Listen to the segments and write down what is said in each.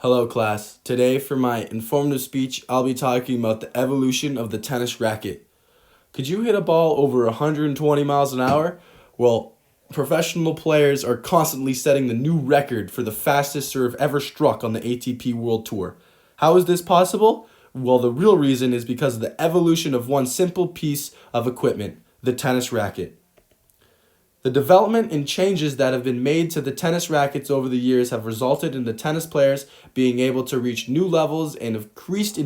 Hello, class. Today, for my informative speech, I'll be talking about the evolution of the tennis racket. Could you hit a ball over 120 miles an hour? Well, professional players are constantly setting the new record for the fastest serve ever struck on the ATP World Tour. How is this possible? Well, the real reason is because of the evolution of one simple piece of equipment, the tennis racket. The development and changes that have been made to the tennis rackets over the years have resulted in the tennis players being able to reach new levels and increased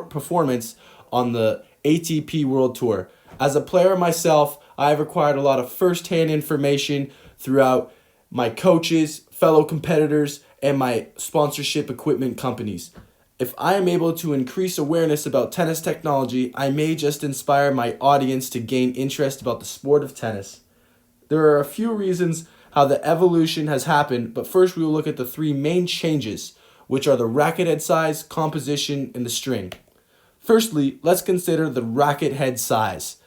performance on the ATP World Tour. As a player myself, I have acquired a lot of first-hand information throughout my coaches, fellow competitors, and my sponsorship equipment companies. If I am able to increase awareness about tennis technology, I may just inspire my audience to gain interest about the sport of tennis. There are a few reasons how the evolution has happened, but first we will look at the three main changes, which are the racket head size, composition, and the string. Firstly, let's consider the racket head size.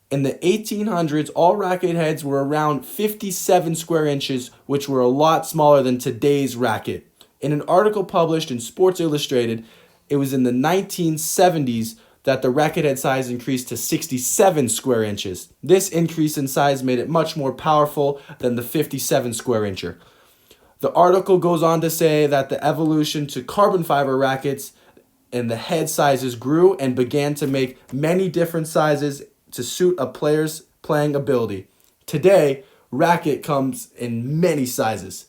In the 1800s, all racket heads were around 57 square inches, which were a lot smaller than today's racket. In an article published in Sports Illustrated, it was in the 1970s that the racket head size increased to 67 square inches. This increase in size made it much more powerful than the 57 square incher. The article goes on to say that the evolution to carbon fiber rackets and the head sizes grew and began to make many different sizes to suit a player's playing ability. Today, racket comes in many sizes.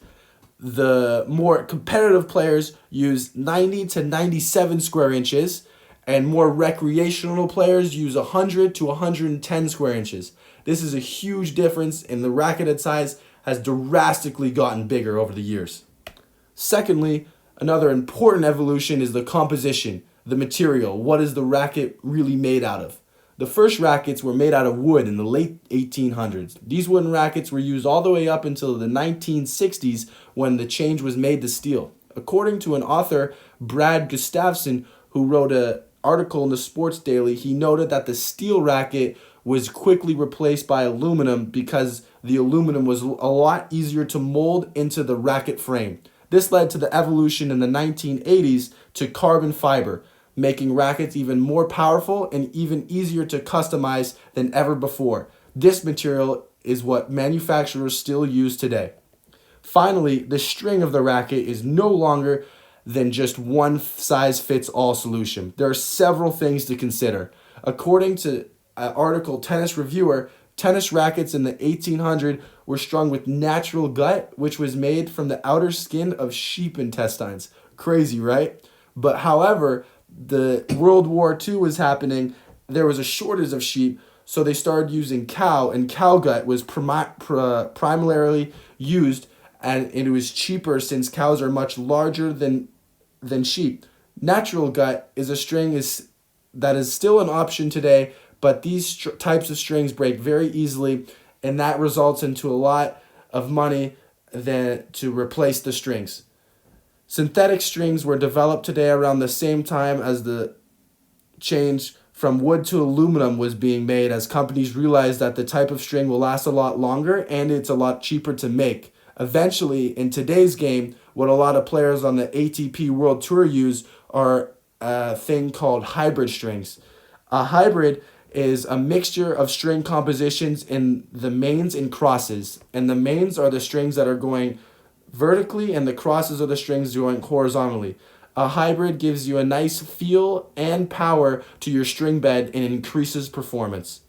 The more competitive players use 90 to 97 square inches, and more recreational players use 100 to 110 square inches. This is a huge difference, and the racket head size has drastically gotten bigger over the years. Secondly, another important evolution is the composition, the material. What is the racket really made out of? The first rackets were made out of wood in the late 1800s. These wooden rackets were used all the way up until the 1960s when the change was made to steel. According to an author, Brad Gustafson, who wrote an article in the Sports Daily, he noted that the steel racket was quickly replaced by aluminum because the aluminum was a lot easier to mold into the racket frame. This led to the evolution in the 1980s to carbon fiber, making rackets even more powerful and even easier to customize than ever before. This material is what manufacturers still use today. Finally, the string of the racket is no longer than just one size fits all solution. There are several things to consider. According to an article Tennis Reviewer, tennis rackets in the 1800s were strung with natural gut, which was made from the outer skin of sheep intestines. Crazy, right? But however, the World War II was happening. There was a shortage of sheep, so they started using cow, and cow gut was primarily used, and it was cheaper since cows are much larger than sheep. Natural gut is a string that is still an option today, but these types of strings break very easily, and that results into a lot of money to replace the strings. Synthetic strings were developed today around the same time as the change from wood to aluminum was being made, as companies realized that the type of string will last a lot longer and it's a lot cheaper to make. Eventually, in today's game, what a lot of players on the ATP World Tour use are a thing called hybrid strings. A hybrid is a mixture of string compositions in the mains and crosses. And the mains are the strings that are going vertically, and the crosses are the strings going horizontally. A hybrid gives you a nice feel and power to your string bed and increases performance.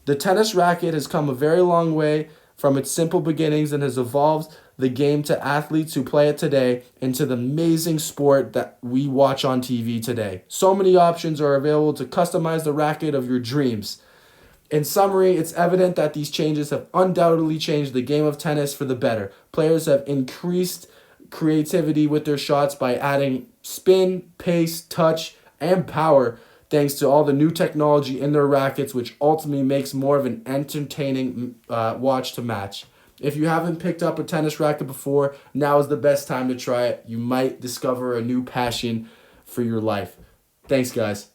The tennis racket has come a very long way from its simple beginnings and has evolved the game to athletes who play it today into the amazing sport that we watch on TV today. So many options are available to customize the racket of your dreams. In summary, it's evident that these changes have undoubtedly changed the game of tennis for the better. Players have increased creativity with their shots by adding spin, pace, touch, and power, thanks to all the new technology in their rackets, which ultimately makes more of an entertaining watch to match. If you haven't picked up a tennis racket before, now is the best time to try it. You might discover a new passion for your life. Thanks, guys.